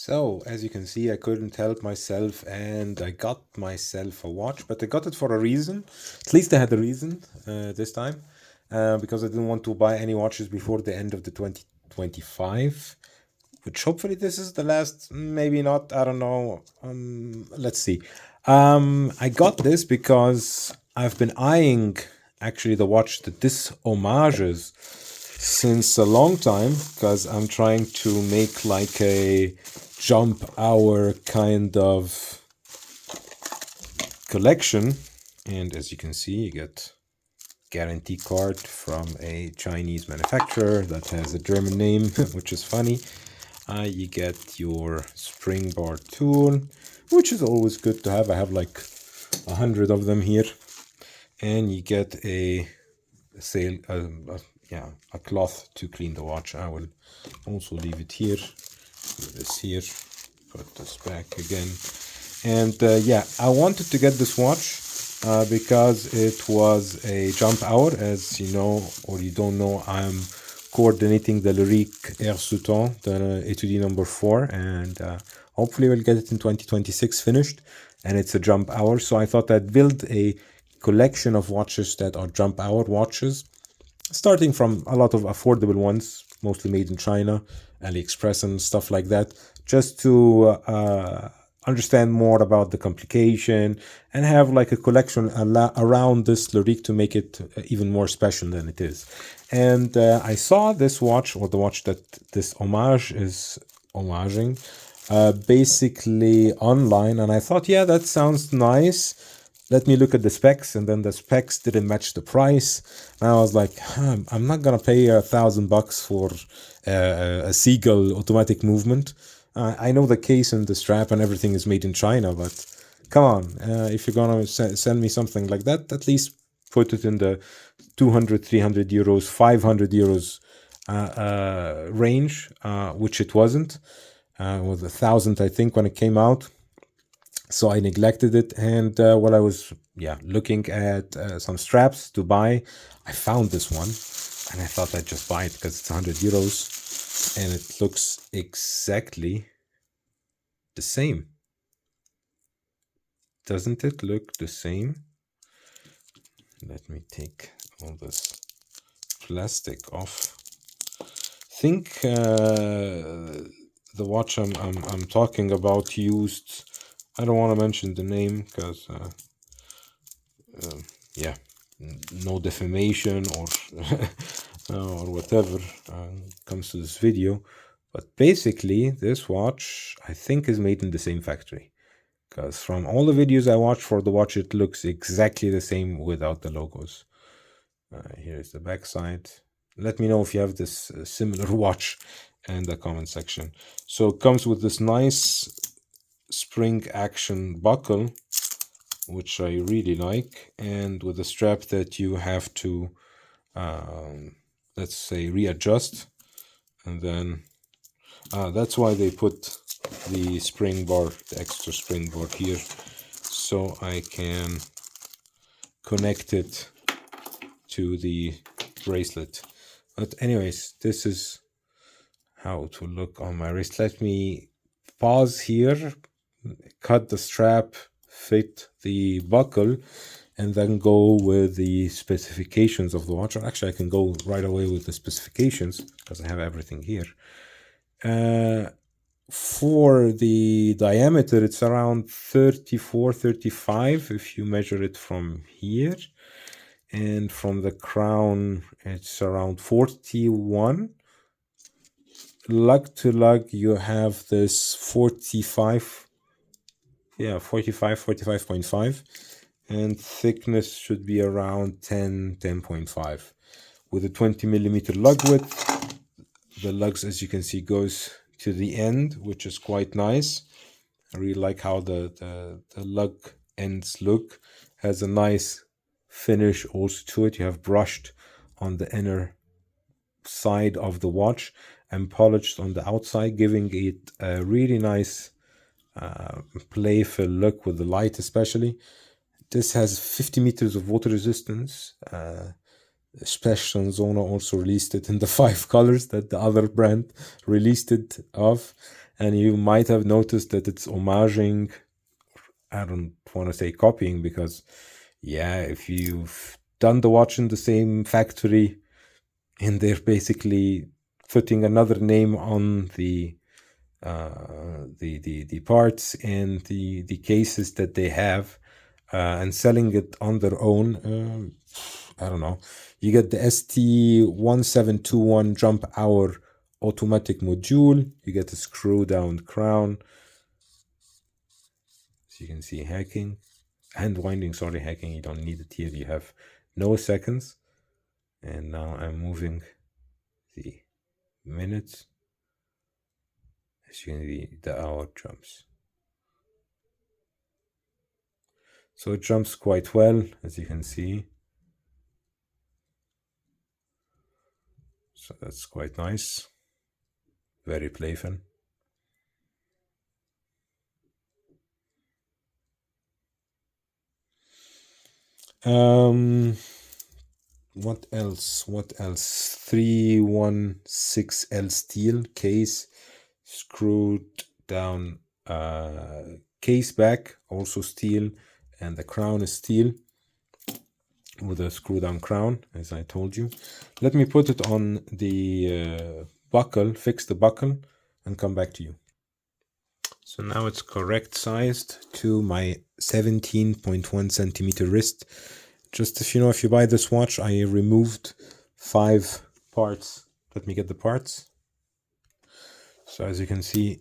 So, as you can see, I couldn't help myself and I got myself a watch, but I got it for a reason. At least I had a reason this time, because I didn't want to buy any watches before the end of the 2025, which hopefully this is the last, maybe not, I don't know. Let's see. I got this because I've been eyeing actually the watch that this homages since a long time, because I'm trying to make like a jump hour kind of collection. And as you can see, you get guarantee card from a Chinese manufacturer that has a German name, which is funny. You get your spring bar tool, which is always good to have. I have like 100 of them here. And you get a cloth to clean the watch. I will also leave it here. Leave this here. Put this back again. And I wanted to get this watch because it was a jump hour. As you know, or you don't know, I'm coordinating the Lyrique Air Souton, the Etude number 4, and hopefully we'll get it in 2026 finished. And it's a jump hour, so I thought I'd build a collection of watches that are jump hour watches, starting from a lot of affordable ones, mostly made in China, AliExpress and stuff like that, just to understand more about the complication and have like a collection around this Lyrique to make it even more special than it is. And I saw this watch, or the watch that this homage is homaging, basically online, and I thought, yeah, that sounds nice. Let me look at the specs, and then the specs didn't match the price. And I was like, I'm not gonna pay $1,000 for a Seagull automatic movement. I know the case and the strap and everything is made in China, but come on, if you're gonna send me something like that, at least put it in the 200, 300 euros, 500 euros range, which it wasn't. It was 1,000, I think, when it came out. So I neglected it, and while I was looking at some straps to buy, I found this one, and I thought I'd just buy it because it's 100 euros, and it looks exactly the same. Doesn't it look the same? Let me take all this plastic off. Think the watch I'm talking about used, I don't want to mention the name because no defamation or or whatever comes to this video, but basically this watch I think is made in the same factory, because from all the videos I watched for the watch, it looks exactly the same without the logos. Here's the back side. Let me know if you have this similar watch in the comment section. So it comes with this nice spring action buckle, which I really like, and with a strap that you have to let's say readjust, and then that's why they put the spring bar, the extra spring bar here, so I can connect it to the bracelet. But anyways, this is how to look on my wrist. Let me pause here, cut the strap, fit the buckle, and then go with the specifications of the watch. Or actually, I can go right away with the specifications because I have everything here. For the diameter, it's around 34, 35 if you measure it from here. And from the crown, it's around 41. Lug to lug, you have this 45. Yeah, 45.5. And thickness should be around 10.5. With a 20 millimeter lug width. The lugs, as you can see, goes to the end, which is quite nice. I really like how the lug ends look. Has a nice finish also to it. You have brushed on the inner side of the watch and polished on the outside, giving it a really nice playful look with the light especially. This has 50 meters of water resistance. Specht Söhne also released it in the 5 colors that the other brand released it of. And you might have noticed that it's homaging, I don't want to say copying, because yeah, if you've done the watch in the same factory and they're basically putting another name on the parts and the cases that they have, and selling it on their own, I don't know. You get the ST1721 Jump Hour automatic module. You get a screw down crown. As you can see, hacking, hand winding, sorry, hacking, you don't need it here. You have no seconds. And now I'm moving the minutes. As you can see, the hour jumps. So it jumps quite well, as you can see. So that's quite nice. Very playful. What else? 316L steel case, screwed down case back, also steel, and the crown is steel with a screw down crown, as I told you. Let me put it on the buckle, fix the buckle, and come back to you. So now it's correct sized to my 17.1 centimeter wrist. Just if you know, if you buy this watch, I removed 5 parts. Let me get the parts. So as you can see,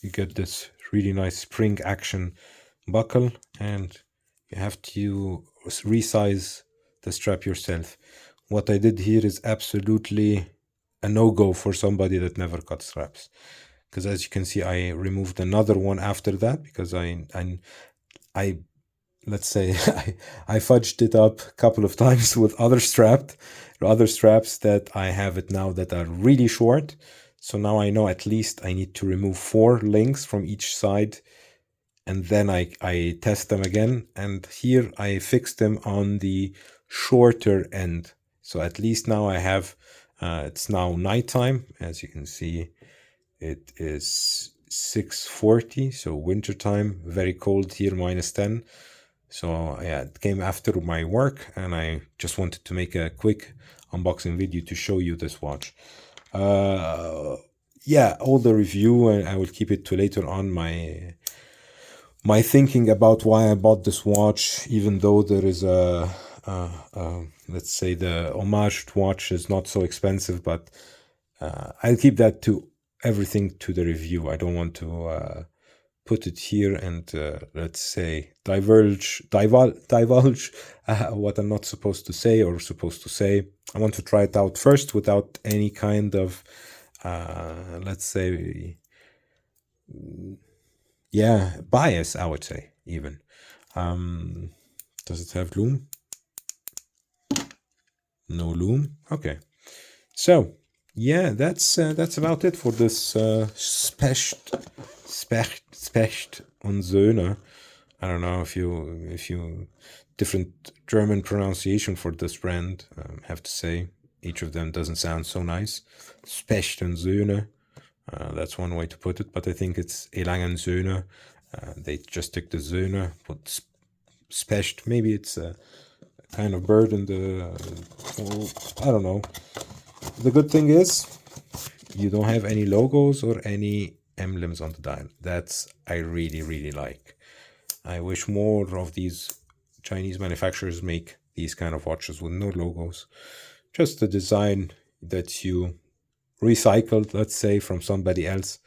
you get this really nice spring action buckle, and you have to resize the strap yourself. What I did here is absolutely a no-go for somebody that never cut straps. Because as you can see, I removed another one after that because I let's say I fudged it up a couple of times with other straps that I have it now that are really short. So now I know at least I need to remove 4 links from each side, and then I test them again. And here I fixed them on the shorter end. So at least now I have, it's now nighttime. As you can see, it is 6:40, so winter time, very cold here, -10. So yeah, it came after my work, and I just wanted to make a quick unboxing video to show you this watch. Yeah, all the review, and I will keep it to later on, my thinking about why I bought this watch, even though there is a let's say the homaged watch is not so expensive, but I'll keep that to everything to the review. I don't want to put it here and let's say divulge what I'm not supposed to say or supposed to say. I want to try it out first without any kind of let's say yeah, bias, I would say, even. Does it have loom? No loom. Okay, so yeah, that's about it for this Specht Söhne. I don't know if you different German pronunciation for this brand. Have to say, each of them doesn't sound so nice. Specht Söhne. That's one way to put it, but I think it's Elangen Söhne. They just took the Söhne, but Specht, maybe it's a kind of bird in the, I don't know. The good thing is you don't have any logos or any emblems on the dial. That's I really like. I wish more of these Chinese manufacturers make these kind of watches with no logos, just the design that you recycled, let's say, from somebody else.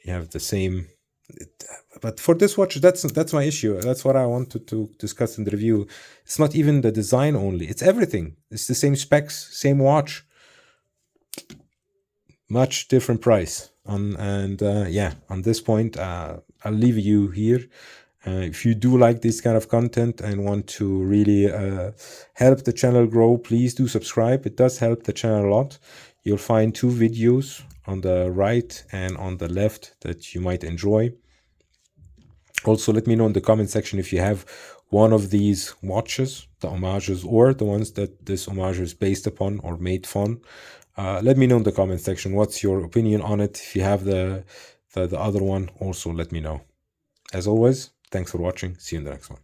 You have the same, but for this watch, that's my issue. That's what I wanted to discuss in the review. It's not even the design only, it's everything. It's the same specs, same watch, much different price. Yeah, on this point, I'll leave you here. If you do like this kind of content and want to really help the channel grow, please do subscribe. It does help the channel a lot. You'll find 2 videos on the right and on the left that you might enjoy. Also, let me know in the comment section if you have one of these watches, the homages or the ones that this homage is based upon or made from. Let me know in the comment section what's your opinion on it. If you have the other one, also let me know. As always, thanks for watching. See you in the next one.